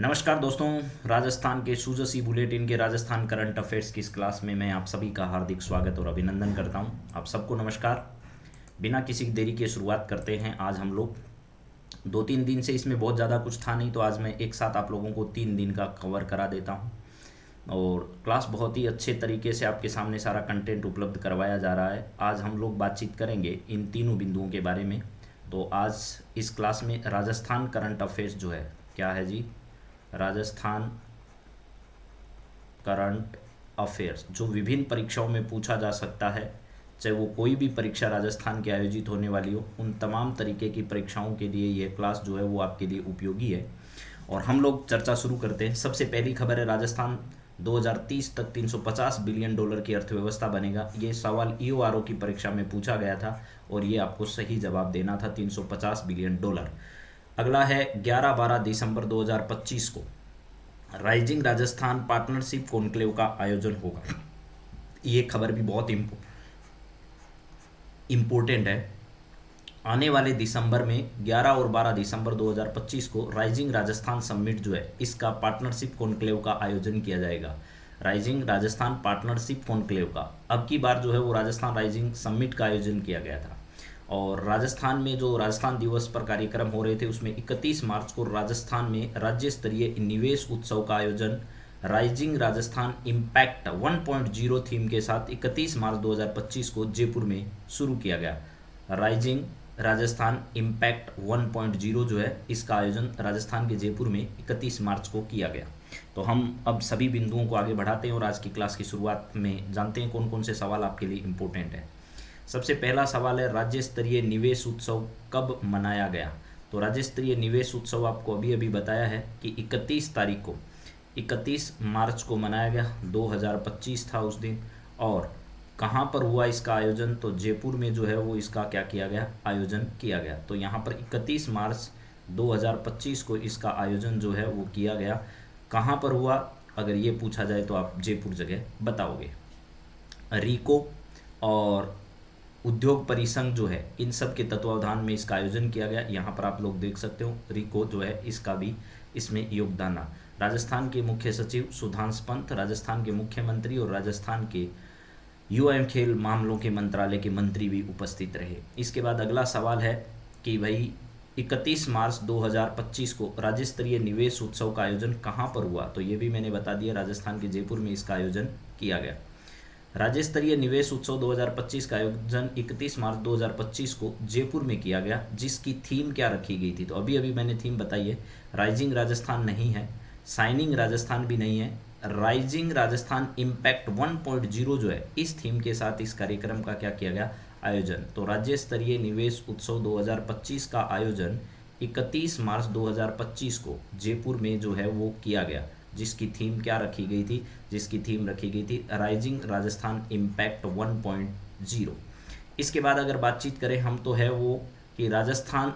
नमस्कार दोस्तों। राजस्थान के सूजसी बुलेटिन के राजस्थान करंट अफेयर्स की इस क्लास में मैं आप सभी का हार्दिक स्वागत और अभिनंदन करता हूं। आप सबको नमस्कार। बिना किसी देरी के शुरुआत करते हैं। आज हम लोग 2-3 दिन से इसमें बहुत ज़्यादा कुछ था नहीं, तो आज मैं एक साथ आप लोगों को 3 दिन का कवर करा देता हूँ और क्लास बहुत ही अच्छे तरीके से आपके सामने सारा कंटेंट उपलब्ध करवाया जा रहा है। आज हम लोग बातचीत करेंगे इन तीनों बिंदुओं के बारे में। तो आज इस क्लास में राजस्थान करंट अफेयर्स जो है, क्या है जी, राजस्थान करंट अफेयर्स जो विभिन्न परीक्षाओं में पूछा जा सकता है, चाहे वो कोई भी परीक्षा राजस्थान की आयोजित होने वाली हो, उन तमाम तरीके की परीक्षाओं के लिए ये क्लास जो है वो आपके लिए उपयोगी है। और हम लोग चर्चा शुरू करते हैं। सबसे पहली खबर है, राजस्थान 2030 तक $350 बिलियन की अर्थव्यवस्था बनेगा। ये सवाल ईओआरओ की परीक्षा में पूछा गया था और ये आपको सही जवाब देना था, $350 बिलियन। अगला है 11-12 दिसंबर 2025 को राइजिंग राजस्थान पार्टनरशिप कॉन्क्लेव का आयोजन होगा। ये खबर भी बहुत इम्पोर्टेंट है। आने वाले दिसंबर में 11 और 12 दिसंबर 2025 को राइजिंग राजस्थान समिट जो है, इसका पार्टनरशिप कॉन्क्लेव का आयोजन किया जाएगा। राइजिंग राजस्थान पार्टनरशिप कॉन्क्लेव का अब की बार जो है वो राजस्थान राइजिंग समिट का आयोजन किया गया था। और राजस्थान में जो राजस्थान दिवस पर कार्यक्रम हो रहे थे, उसमें 31 मार्च को राजस्थान में राज्य स्तरीय निवेश उत्सव का आयोजन राइजिंग राजस्थान इम्पैक्ट 1.0 थीम के साथ 31 मार्च 2025 को जयपुर में शुरू किया गया। राइजिंग राजस्थान इम्पैक्ट 1.0 जो है, इसका आयोजन राजस्थान के जयपुर में 31 मार्च को किया गया। तो हम अब सभी बिंदुओं को आगे बढ़ाते हैं और आज की क्लास की शुरुआत में जानते हैं कौन कौन से सवाल आपके लिए इम्पोर्टेंट है। सबसे पहला सवाल है, राज्य स्तरीय निवेश उत्सव कब मनाया गया। तो राज्य स्तरीय निवेश उत्सव आपको अभी अभी बताया है कि 31 तारीख को, 31 मार्च को मनाया गया। 2025 था उस दिन। और कहाँ पर हुआ इसका आयोजन, तो जयपुर में जो है वो इसका क्या किया गया, आयोजन किया गया। तो यहाँ पर 31 मार्च 2025 को इसका आयोजन जो है वो किया गया। कहाँ पर हुआ, अगर ये पूछा जाए तो आप जयपुर जगह बताओगे। रीको और उद्योग परिसंघ जो है, इन सब के तत्वावधान में इसका आयोजन किया गया। यहाँ पर आप लोग देख सकते हो, रिको जो है इसका भी इसमें योगदान रहा। राजस्थान के मुख्य सचिव सुधांश पंत, राजस्थान के मुख्यमंत्री और राजस्थान के युवा एवं खेल मामलों के मंत्रालय के मंत्री भी उपस्थित रहे। इसके बाद अगला सवाल है कि भाई 31 मार्च 2025 को राज्य स्तरीय निवेश उत्सव का आयोजन कहाँ पर हुआ। तो ये भी मैंने बता दिया, राजस्थान के जयपुर में इसका आयोजन किया गया। राज्य स्तरीय निवेश उत्सव 2025 का आयोजन 31 मार्च 2025 को जयपुर में किया गया, जिसकी थीम क्या रखी गई थी। तो अभी अभी मैंने थीम बताई है, राइजिंग राजस्थान नहीं है, शाइनिंग राजस्थान भी नहीं है, राइजिंग राजस्थान इम्पैक्ट 1.0 जो है, इस थीम के साथ इस कार्यक्रम का क्या किया गया, आयोजन। तो राज्य स्तरीय निवेश उत्सव 2025 का आयोजन 31 मार्च 2025 को जयपुर में जो है वो किया गया, जिसकी थीम क्या रखी गई थी, जिसकी थीम रखी गई थी राइजिंग राजस्थान इम्पैक्ट 1.0। इसके बाद अगर बातचीत करें हम, तो है वो कि Rajasthan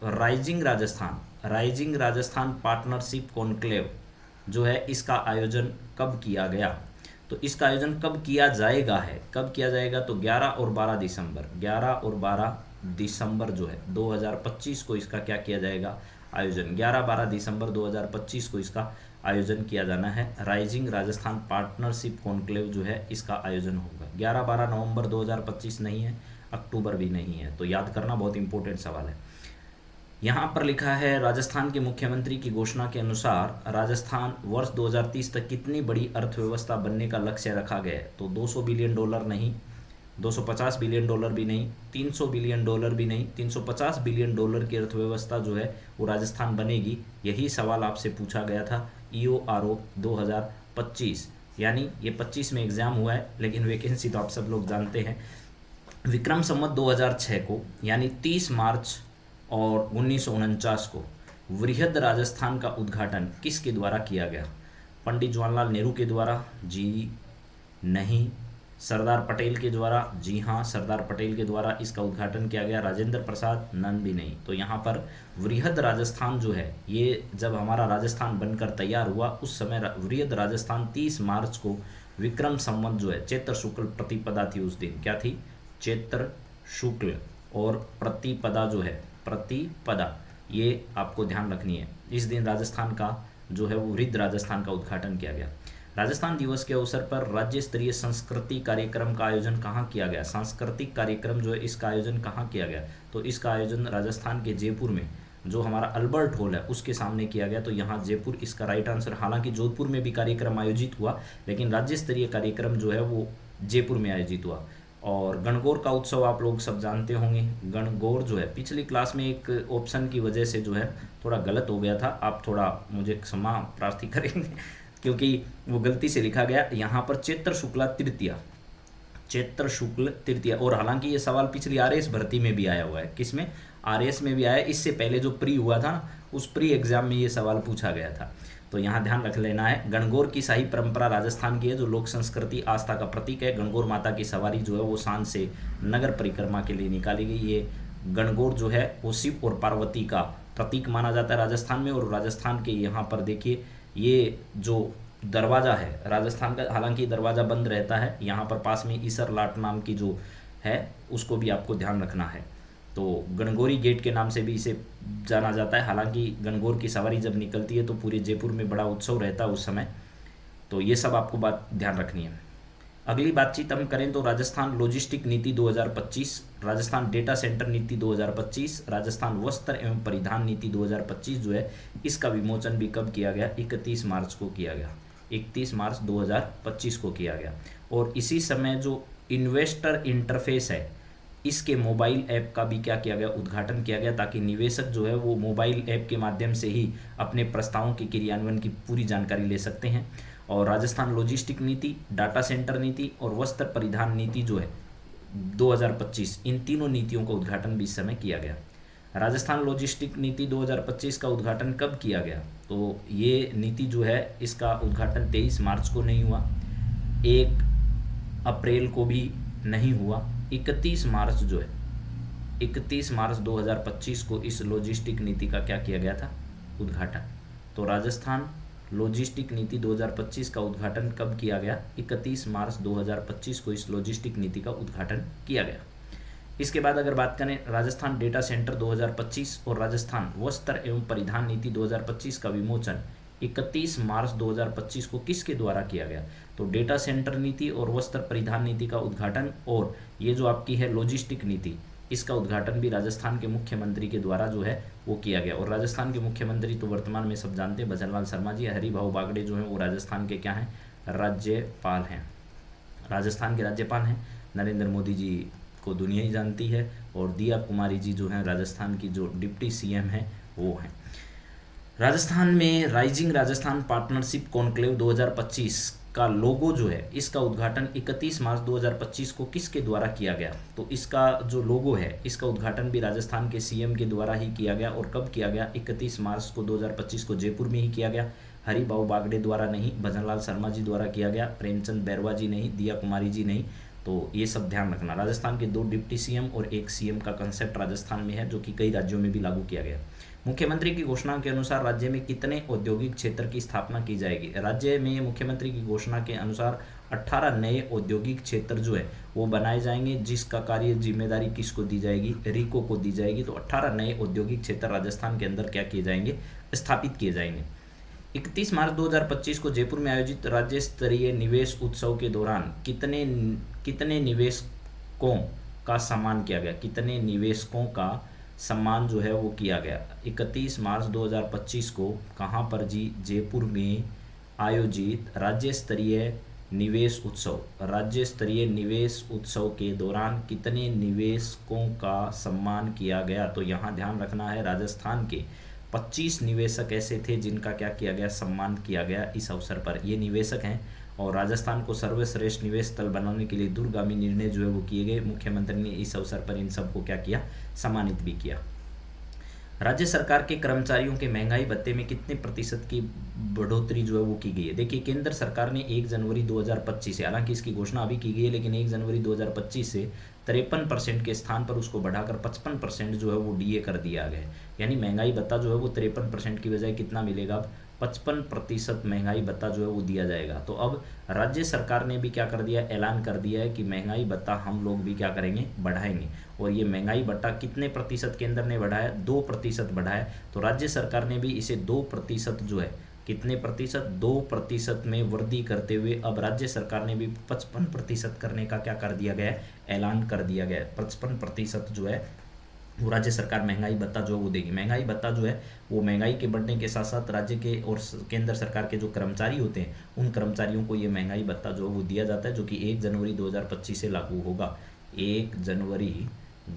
rising Rajasthan partnership conclave जो है, इसका आयोजन कब किया गया। तो इसका आयोजन कब किया जाएगा है, कब किया जाएगा, तो 11 और 12 दिसंबर, 11 और 12 दिसंबर जो है 2025 को इसका क्या किया जाएगा, आयोजन। 11-12 दिसंबर 2025 को इसका आयोजन किया जाना है। राइजिंग राजस्थान पार्टनरशिप कॉन्क्लेव जो है, इसका आयोजन होगा। 11-12 नवंबर 2025 नहीं है, अक्टूबर भी नहीं है। तो याद करना बहुत इंपॉर्टेंट सवाल है। यहाँ पर लिखा है, राजस्थान के मुख्यमंत्री की घोषणा के अनुसार राजस्थान वर्ष 2030 तक कितनी बड़ी अर्थव्यवस्था बनने का लक्ष्य रखा गया है। तो $200 बिलियन नहीं, $250 बिलियन भी नहीं, $300 बिलियन भी नहीं, $350 बिलियन की अर्थव्यवस्था जो है वो राजस्थान बनेगी। यही सवाल आपसे पूछा गया था ईओआरओ 2025, यानी ये 25 में एग्जाम हुआ है, लेकिन वैकेंसी तो आप सब लोग जानते हैं। विक्रम संवत 2006 को, यानी 30 मार्च और 1949 को वृहद राजस्थान का उद्घाटन किसके द्वारा किया गया। पंडित जवाहरलाल नेहरू के द्वारा, जी नहीं। सरदार पटेल के द्वारा, जी हाँ, सरदार पटेल के द्वारा इसका उद्घाटन किया गया। राजेंद्र प्रसाद, नन भी नहीं। तो यहाँ पर वृहद राजस्थान जो है, ये जब हमारा राजस्थान बनकर तैयार हुआ, उस समय वृहद राजस्थान 30 मार्च को विक्रम संवत जो है, चैत्र शुक्ल प्रतिपदा थी उस दिन, क्या थी, चैत्र शुक्ल और प्रतिपदा जो है, प्रतिपदा, ये आपको ध्यान रखनी है। इस दिन राजस्थान का जो है वो वृद्ध राजस्थान का उद्घाटन किया गया। राजस्थान दिवस के अवसर पर राज्य स्तरीय संस्कृति कार्यक्रम का आयोजन कहाँ किया गया? सांस्कृतिक कार्यक्रम जो है इसका आयोजन कहाँ किया गया? तो इसका आयोजन राजस्थान के जयपुर में, जो हमारा अल्बर्ट हॉल है उसके सामने किया गया। तो यहाँ जयपुर इसका राइट आंसर। हालांकि जोधपुर में भी कार्यक्रम आयोजित हुआ, लेकिन राज्य स्तरीय कार्यक्रम जो है वो जयपुर में आयोजित हुआ। और गणगौर का उत्सव आप लोग सब जानते होंगे। गणगौर जो है पिछली क्लास में एक ऑप्शन की वजह से जो है थोड़ा गलत हो गया था, आप थोड़ा मुझे क्षमा प्रार्थी करेंगे क्योंकि वो गलती से लिखा गया। यहाँ पर चैत्र शुक्ला तृतीया, चैत्र शुक्ल तृतीया। और हालांकि ये सवाल पिछली आरएस भर्ती में भी आया हुआ है। किसमें? आरएस में भी आया। इससे पहले जो प्री हुआ था उस प्री एग्जाम में ये सवाल पूछा गया था। तो यहाँ ध्यान रख लेना है। गणगौर की शाही परंपरा राजस्थान की है, जो लोक संस्कृति आस्था का प्रतीक है। गणगौर माता की सवारी जो है वो शान से नगर परिक्रमा के लिए निकाली गई। ये गणगौर जो है वो शिव और पार्वती का प्रतीक माना जाता है राजस्थान में। और राजस्थान के यहाँ पर देखिए ये जो दरवाज़ा है राजस्थान का, हालांकि दरवाज़ा बंद रहता है। यहाँ पर पास में ईसर लाट नाम की जो है उसको भी आपको ध्यान रखना है। तो गणगौरी गेट के नाम से भी इसे जाना जाता है। हालांकि गणगौर की सवारी जब निकलती है तो पूरे जयपुर में बड़ा उत्सव रहता है उस समय। तो ये सब आपको बात ध्यान रखनी है। अगली बातचीत हम करें तो राजस्थान लॉजिस्टिक नीति 2025, राजस्थान डेटा सेंटर नीति 2025, राजस्थान वस्त्र एवं परिधान नीति 2025 जो है इसका विमोचन भी कब किया गया? 31 मार्च को किया गया। 31 मार्च 2025 को किया गया। और इसी समय जो इन्वेस्टर इंटरफेस है इसके मोबाइल ऐप का भी क्या किया गया? उद्घाटन किया गया, ताकि निवेशक जो है वो मोबाइल ऐप के माध्यम से ही अपने प्रस्तावों के क्रियान्वयन की पूरी जानकारी ले सकते हैं। और राजस्थान लॉजिस्टिक नीति, डाटा सेंटर नीति और वस्त्र परिधान नीति जो है 2025, इन तीनों नीतियों का उद्घाटन भी इस समय किया गया। राजस्थान लॉजिस्टिक नीति 2025 का उद्घाटन कब किया गया? तो ये नीति जो है इसका उद्घाटन 23 मार्च को नहीं हुआ, 1 अप्रैल को भी नहीं हुआ, 31 मार्च जो है 31 मार्च 2025 को इस लॉजिस्टिक नीति का क्या किया गया था? उद्घाटन। तो राजस्थान लॉजिस्टिक नीति 2025 का उद्घाटन कब किया गया? 31 मार्च 2025 को इस लॉजिस्टिक नीति का उद्घाटन किया गया। इसके बाद अगर बात करें राजस्थान डेटा सेंटर 2025 और राजस्थान वस्त्र एवं परिधान नीति 2025 का विमोचन 31 मार्च 2025 को किसके द्वारा किया गया? तो डेटा सेंटर नीति और वस्त्र परिधान नीति का उद्घाटन और ये जो आपकी है लॉजिस्टिक नीति, इसका उद्घाटन भी राजस्थान के मुख्यमंत्री के द्वारा जो है वो किया गया। और राजस्थान के मुख्यमंत्री तो वर्तमान में सब जानते हैं, भजनलाल शर्मा जी। हरिभाऊ बागड़े जो हैं वो राजस्थान के क्या हैं? राज्यपाल हैं। राजस्थान के राज्यपाल हैं। नरेंद्र मोदी जी को दुनिया ही जानती है। और दिया कुमारी जी जो हैं राजस्थान की जो डिप्टी सीएम हैं वो हैं। राजस्थान में राइजिंग राजस्थान पार्टनरशिप कॉन्क्लेव 2025 का लोगो जो है इसका उद्घाटन 31 मार्च 2025 को किसके द्वारा किया गया? तो इसका जो लोगो है इसका उद्घाटन भी राजस्थान के सीएम के द्वारा ही किया गया। और कब किया गया? 31 मार्च को 2025 को जयपुर में ही किया गया। हरिभाऊ बागड़े द्वारा नहीं, भजनलाल शर्मा जी द्वारा किया गया, प्रेमचंद बैरवा जी नहीं, दिया कुमारी जी नहीं। तो ये सब ध्यान रखना। राजस्थान के 2 डिप्टी सीएम और 1 सीएम का कंसेप्ट राजस्थान में है, जो कि कई राज्यों में भी लागू किया गया। मुख्यमंत्री की घोषणा के अनुसार राज्य में कितने औद्योगिक क्षेत्र की स्थापना की जाएगी? राज्य में मुख्यमंत्री की घोषणा के अनुसार 18 नए औद्योगिक क्षेत्र जो है वो बनाए जाएंगे, जिसका कार्य जिम्मेदारी किसको दी जाएगी? रीको को दी जाएगी। तो 18 नए औद्योगिक क्षेत्र राजस्थान के अंदर क्या किए जाएंगे? स्थापित किए जाएंगे। 31 मार्च 2025 को जयपुर में आयोजित राज्य स्तरीय निवेश उत्सव के दौरान कितने निवेशकों का सम्मान किया गया? कितने निवेशकों का सम्मान जो है वो किया गया? 31 मार्च 2025 को कहाँ पर जी? जयपुर में आयोजित राज्य स्तरीय निवेश उत्सव, राज्य स्तरीय निवेश उत्सव के दौरान कितने निवेशकों का सम्मान किया गया? तो यहाँ ध्यान रखना है, राजस्थान के 25 निवेशक ऐसे थे जिनका क्या किया गया? सम्मान किया गया इस अवसर पर। ये निवेशक हैं और राजस्थान को सर्वश्रेष्ठ निवेश स्थल बनाने के लिए दूरगामी निर्णय जो है वो किए गए। मुख्यमंत्री ने इस अवसर पर इन सबको क्या किया? सम्मानित भी किया। राज्य सरकार के कर्मचारियों के महंगाई भत्ते में कितने प्रतिशत की बढ़ोतरी जो है वो की गई है? देखिए, केंद्र सरकार ने 1 जनवरी 2025 से, हालांकि इसकी घोषणा अभी की गई है, लेकिन 1 जनवरी 2025 से 53% के स्थान पर उसको बढ़ाकर 55% जो है वो डीए कर दिया गया है। यानी महंगाई भत्ता जो है वो 53% की बजाय कितना मिलेगा? अब 55% महंगाई भत्ता जो है वो दिया जाएगा। तो अब राज्य सरकार ने भी क्या कर दिया? ऐलान कर दिया है कि महंगाई भत्ता हम लोग भी क्या करेंगे? बढ़ाएंगे। और ये महंगाई भत्ता कितने प्रतिशत केंद्र ने बढ़ाया? 2% बढ़ाया। तो राज्य सरकार ने भी इसे 2% जो है कितने प्रतिशत? 2% में वृद्धि करते हुए अब राज्य सरकार ने भी 55% करने का क्या कर दिया गया है, ऐलान कर दिया गया है। 55% जो है वो राज्य सरकार महंगाई भत्ता जो वो देगी। महंगाई भत्ता जो है वो महंगाई के बढ़ने के साथ साथ राज्य के और केंद्र सरकार के जो कर्मचारी होते हैं उन कर्मचारियों को ये महंगाई भत्ता जो वो दिया जाता है, जो कि 1 जनवरी 2025 से लागू होगा। 1 जनवरी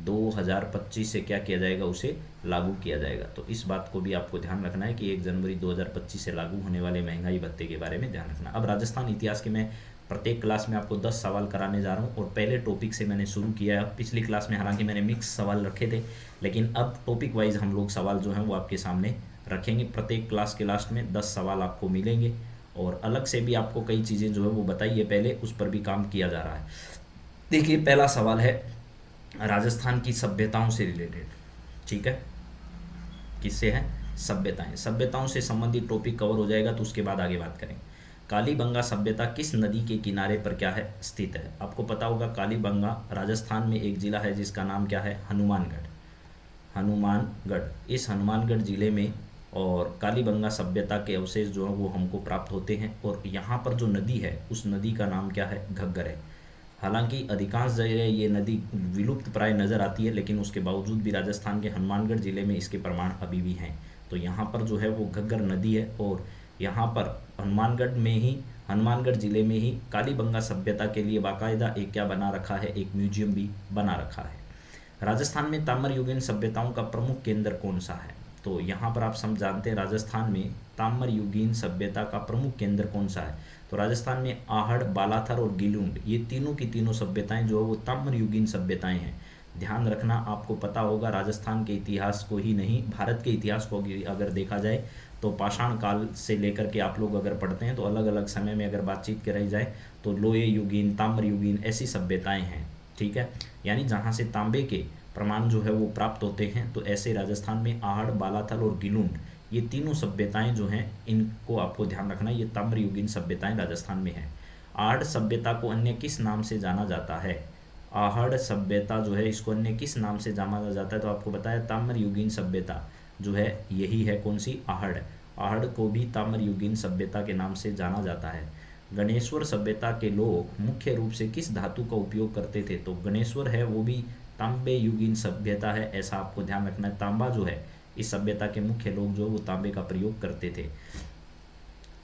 2025 से क्या किया जाएगा, उसे लागू किया जाएगा। तो इस बात को भी आपको ध्यान रखना है कि 1 जनवरी 2025 से लागू होने वाले महंगाई भत्ते के बारे में ध्यान रखना। अब राजस्थान इतिहास के मैं प्रत्येक क्लास में आपको 10 सवाल कराने जा रहा हूँ और पहले टॉपिक से मैंने शुरू किया है। पिछली क्लास में हालांकि मैंने मिक्स सवाल रखे थे, लेकिन अब टॉपिक वाइज हम लोग सवाल जो हैं वो आपके सामने रखेंगे। प्रत्येक क्लास के लास्ट में 10 सवाल आपको मिलेंगे और अलग से भी आपको कई चीज़ें जो है वो बताइए पहले, उस पर भी काम किया जा रहा है। देखिए पहला सवाल है राजस्थान की सभ्यताओं से रिलेटेड, ठीक है, किससे है, सभ्यताएं। सभ्यताओं से संबंधित टॉपिक कवर हो जाएगा तो उसके बाद आगे बात करेंगे। कालीबंगा सभ्यता किस नदी के किनारे पर क्या है, स्थित है? आपको पता होगा कालीबंगा राजस्थान में एक जिला है जिसका नाम क्या है, हनुमानगढ़। हनुमानगढ़, इस हनुमानगढ़ जिले में और कालीबंगा सभ्यता के अवशेष जो है वो हमको प्राप्त होते हैं और यहाँ पर जो नदी है उस नदी का नाम क्या है, घग्गर है। हालांकि अधिकांश जगह ये नदी विलुप्त प्राय नज़र आती है, लेकिन उसके बावजूद भी राजस्थान के हनुमानगढ़ जिले में इसके प्रमाण अभी भी हैं। तो यहाँ पर जो है वो घग्गर नदी है और यहाँ पर हनुमानगढ़ में ही, हनुमानगढ़ जिले में ही कालीबंगा सभ्यता के लिए बाकायदा एक क्या बना रखा है, एक म्यूजियम भी बना रखा है। राजस्थान में ताम्रयुगीन सभ्यताओं का प्रमुख केंद्र कौन सा है? तो यहाँ पर आप सब जानते हैं राजस्थान में ताम्रयुगीन सभ्यता का प्रमुख केंद्र कौन सा है। तो राजस्थान में आहड़, बालाथर और गिलुंड, ये तीनों की तीनों सभ्यताएं जो है वो ताम्रयुगीन सभ्यताएं हैं। ध्यान रखना, आपको पता होगा राजस्थान के इतिहास को ही नहीं, भारत के इतिहास को अगर देखा जाए तो पाषाण काल से लेकर के आप लोग अगर पढ़ते हैं तो अलग अलग समय में अगर बातचीत करी जाए तो लोहे युगीन, ताम्रयुगीन ऐसी सभ्यताएं हैं, ठीक है, यानी जहाँ से तांबे के प्रमाण जो है वो प्राप्त होते हैं। तो ऐसे राजस्थान में आहड़, बालाथल और गिलुंड, ये तीनों सभ्यताएं जो हैं इनको आपको ध्यान रखना, ये ताम्रयुगीन सभ्यताएं राजस्थान में हैं। आहड़ सभ्यता को अन्य किस नाम से जाना जाता है? आहड़ सभ्यता जो है इसको अन्य किस नाम से जाना जाता है? तो आपको बताया ताम्रयुगीन सभ्यता जो है यही है, कौन सी, आहड़। आहड़ को भी ताम्रयुगीन सभ्यता के नाम से जाना जाता है। गणेश्वर सभ्यता के लोग मुख्य रूप से किस धातु का उपयोग करते थे? तो गणेश्वर है वो भी तांबे युगीन सभ्यता है, ऐसा आपको ध्यान रखना है। तांबा जो है इस सभ्यता के मुख्य लोग जो वो तांबे का प्रयोग करते थे।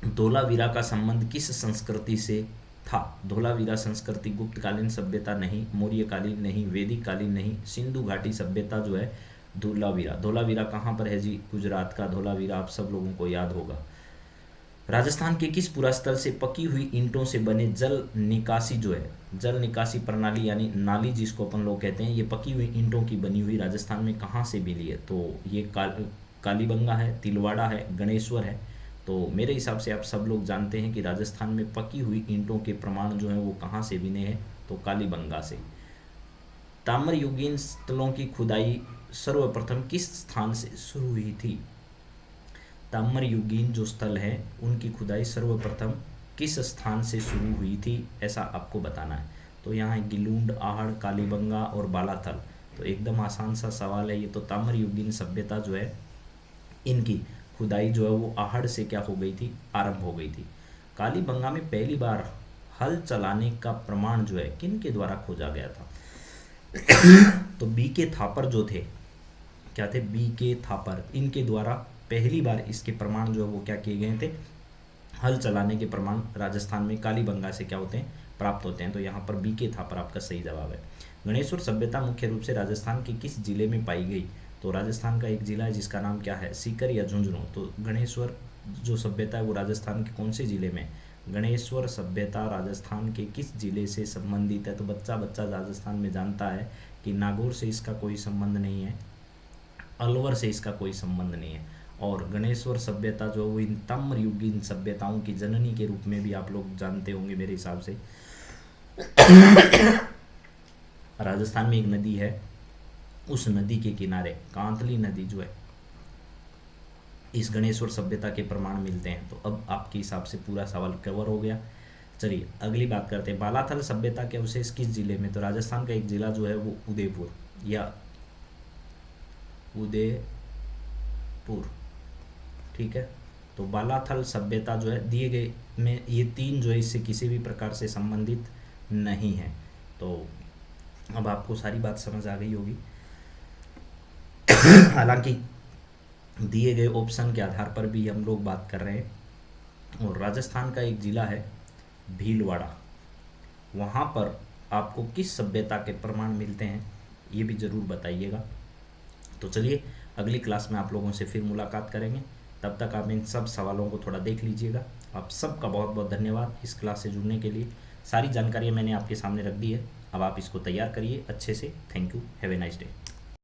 धोलावीरा का संबंध किस संस्कृति से था? धोलावीरा संस्कृति गुप्तकालीन सभ्यता नहीं, मौर्यकालीन नहीं, वैदिक कालीन नहीं, सिंधु घाटी सभ्यता जो है धोलावीरा। धोलावीरा कहाँ पर है जी? गुजरात का धोलावीरा आप सब लोगों को याद होगा। राजस्थान के किस पुरास्थल से पकी हुई ईंटों से बने जल निकासी जो है, जल निकासी प्रणाली यानी नाली जिसको अपन लोग कहते हैं, ये पकी हुई ईंटों की बनी हुई राजस्थान में कहाँ से मिली है? तो ये कालीबंगा है, तिलवाड़ा है, गणेश्वर है। तो मेरे हिसाब से आप सब लोग जानते हैं कि राजस्थान में पकी हुई ईंटों के प्रमाण जो हैं वो कहाँ से बने हैं? तो कालीबंगा से। ताम्रयुगीन स्थलों की खुदाई सर्वप्रथम किस स्थान से शुरू हुई थी? ताम्रयुगीन जो स्थल हैं उनकी खुदाई सर्वप्रथम किस स्थान से शुरू हुई थी, ऐसा आपको बताना है। तो यहाँ है गिलुंड, आहड़, कालीबंगा और बालाथल। तो एकदम आसान सा सवाल है ये। तो ताम्रयुगीन सभ्यता जो है इनकी खुदाई जो है वो आहड़ से क्या हो गई थी, आरंभ हो गई थी। कालीबंगा में पहली बार हल चलाने का प्रमाण जो है किन के द्वारा खोजा गया था? तो बी के थापर जो थे, क्या थे, बी के थापर, इनके द्वारा पहली बार इसके प्रमाण जो है वो क्या किए गए थे, हल चलाने के प्रमाण राजस्थान में कालीबंगा से क्या होते हैं, प्राप्त होते हैं। तो यहाँ पर बी के थापर आपका सही जवाब है। गणेश्वर सभ्यता मुख्य रूप से राजस्थान के किस जिले में पाई गई? तो राजस्थान का एक जिला है जिसका नाम क्या है, सीकर या झुंझुनू। तो गणेश्वर जो सभ्यता है वो राजस्थान के कौन से जिले में? गणेश्वर सभ्यता राजस्थान के किस जिले से संबंधित है? तो बच्चा बच्चा राजस्थान में जानता है कि नागौर से इसका कोई संबंध नहीं है, अलवर से इसका कोई संबंध नहीं है। और गणेश्वर सभ्यता जो वो इन ताम्रयुगीन सभ्यताओं की जननी के रूप में भी आप लोग जानते होंगे मेरे हिसाब से। राजस्थान में एक नदी है, उस नदी के किनारे कांतली नदी जो है, इस गणेश्वर सभ्यता के प्रमाण मिलते हैं। तो अब आपके हिसाब से पूरा सवाल कवर हो गया। चलिए अगली बात करते हैं, बालाथल सभ्यता के अवशेष किस जिले में? तो राजस्थान का एक जिला जो है वो उदयपुर या उदयपुर, ठीक है। तो बालाथल सभ्यता जो है दिए गए में ये 3 जो है इससे किसी भी प्रकार से संबंधित नहीं है। तो अब आपको सारी बात समझ आ गई होगी। हालांकि दिए गए ऑप्शन के आधार पर भी हम लोग बात कर रहे हैं। और राजस्थान का एक ज़िला है भीलवाड़ा, वहाँ पर आपको किस सभ्यता के प्रमाण मिलते हैं ये भी ज़रूर बताइएगा। तो चलिए अगली क्लास में आप लोगों से फिर मुलाकात करेंगे। तब तक आप इन सब सवालों को थोड़ा देख लीजिएगा। आप सबका बहुत बहुत धन्यवाद इस क्लास से जुड़ने के लिए। सारी जानकारियाँ मैंने आपके सामने रख दी है, अब आप इसको तैयार करिए अच्छे से। Thank you, have a nice day.